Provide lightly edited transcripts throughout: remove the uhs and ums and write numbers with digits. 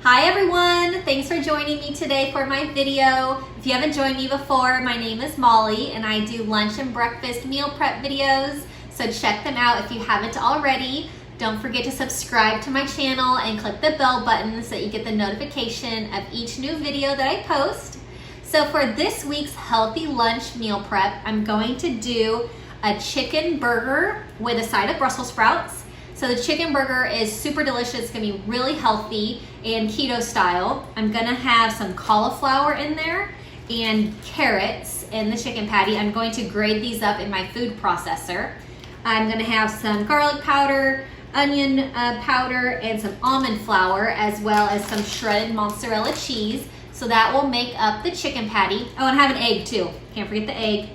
Hi everyone, thanks for joining me today for my video. If you haven't joined me before, my name is Molly and I do lunch and breakfast meal prep videos, so check them out if you haven't already. Don't forget to subscribe to my channel and click the bell button so that you get the notification of each new video that I post. So for this week's healthy lunch meal prep, I'm going to do a chicken burger with a side of Brussels sprouts. So the chicken burger is super delicious. It's gonna be really healthy and keto style. I'm gonna have some cauliflower in there and carrots in the chicken patty. I'm going to grate these up in my food processor. I'm gonna have some garlic powder, onion powder, and some almond flour, as well as some shredded mozzarella cheese. So that will make up the chicken patty. Oh, and I have an egg too. Can't forget the egg.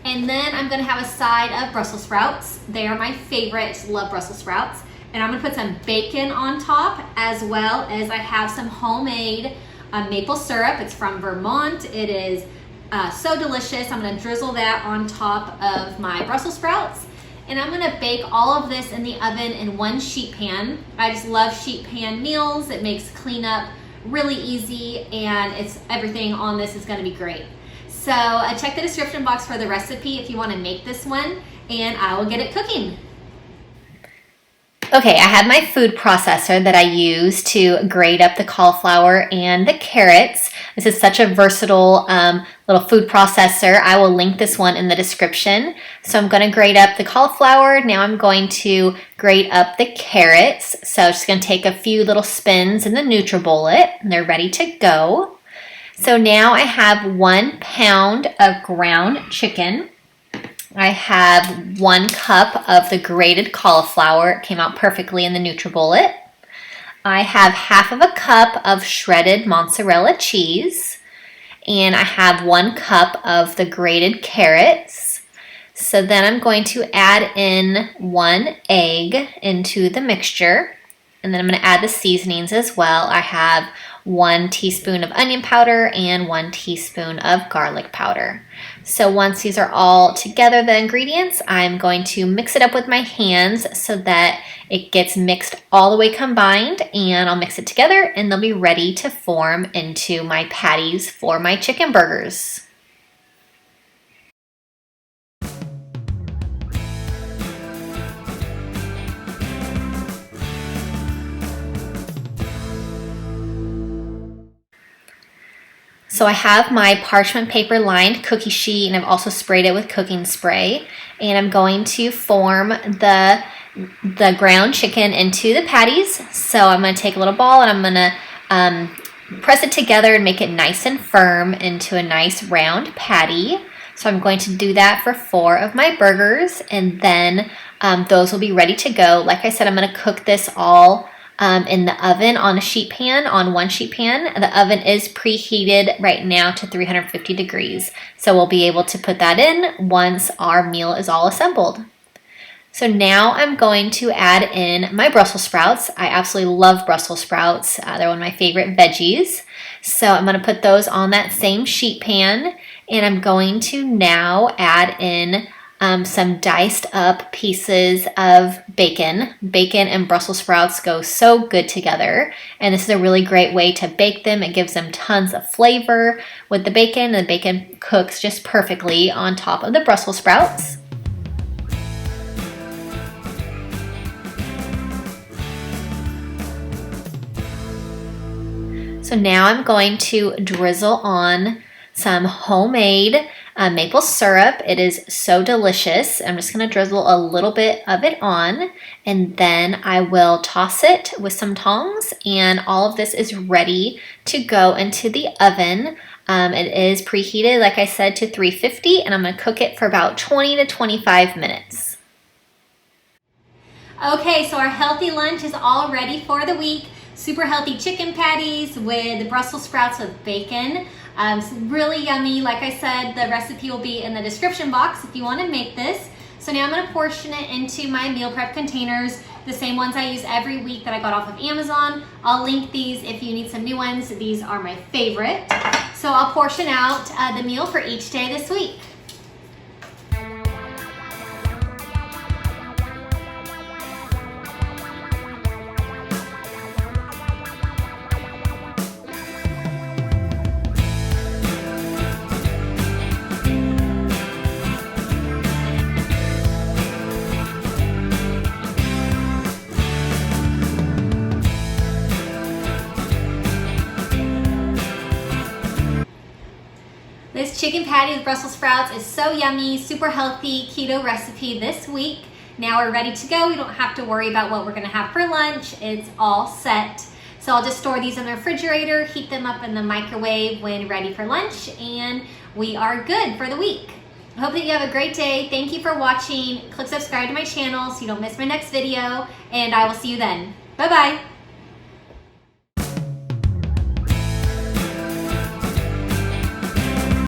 And then I'm gonna have a side of Brussels sprouts. They are my favorite, love Brussels sprouts. And I'm gonna put some bacon on top, as well as I have some homemade maple syrup. It's from Vermont. It is so delicious. I'm gonna drizzle that on top of my Brussels sprouts. And I'm gonna bake all of this in the oven in one sheet pan. I just love sheet pan meals. It makes cleanup really easy, and everything on this is gonna be great. So check the description box for the recipe if you want to make this one, and I will get it cooking. Okay, I have my food processor that I use to grate up the cauliflower and the carrots. This is such a versatile little food processor. I will link this one in the description. So I'm going to grate up the cauliflower. Now I'm going to grate up the carrots. So I'm just going to take a few little spins in the NutriBullet, and they're ready to go. So now I have 1 pound of ground chicken. I have 1 cup of the grated cauliflower. It came out perfectly in the NutriBullet. I have half of a cup of shredded mozzarella cheese. And I have 1 cup of the grated carrots. So then I'm going to add in 1 egg into the mixture. And then I'm going to add the seasonings as well. I have 1 teaspoon of onion powder and 1 teaspoon of garlic powder. So once these are all together, the ingredients, I'm going to mix it up with my hands so that it gets mixed all the way combined, and I'll mix it together and they'll be ready to form into my patties for my chicken burgers. So I have my parchment paper lined cookie sheet, and I've also sprayed it with cooking spray. And I'm going to form the ground chicken into the patties. So I'm going to take a little ball and I'm going to press it together and make it nice and firm into a nice round patty. So I'm going to do that for 4 of my burgers, and then those will be ready to go. Like I said, I'm going to cook this all in the oven on a sheet pan, on 1 sheet pan. The oven is preheated right now to 350 degrees. So we'll be able to put that in once our meal is all assembled. So now I'm going to add in my Brussels sprouts. I absolutely love Brussels sprouts. They're one of my favorite veggies. So I'm going to put those on that same sheet pan, and I'm going to now add in some diced up pieces of bacon. Bacon and Brussels sprouts go so good together, and this is a really great way to bake them. It gives them tons of flavor with the bacon, and the bacon cooks just perfectly on top of the Brussels sprouts. So now I'm going to drizzle on some homemade maple syrup. It is so delicious. I'm just going to drizzle a little bit of it on, and then I will toss it with some tongs, and all of this is ready to go into the oven. It is preheated, like I said, to 350, and I'm going to cook it for about 20 to 25 minutes. Okay, so our healthy lunch is all ready for the week. Super healthy chicken patties with Brussels sprouts with bacon. It's really yummy. Like I said, the recipe will be in the description box if you want to make this. So now I'm going to portion it into my meal prep containers, the same ones I use every week that I got off of Amazon. I'll link these if you need some new ones. These are my favorite. So I'll portion out the meal for each day this week. chicken patty with Brussels sprouts is so yummy, super healthy keto recipe this week. Now we're ready to go. We don't have to worry about what we're gonna have for lunch. It's all set. So I'll just store these in the refrigerator, heat them up in the microwave when ready for lunch, and we are good for the week. I hope that you have a great day. Thank you for watching. Click subscribe to my channel so you don't miss my next video, and I will see you then. Bye-bye.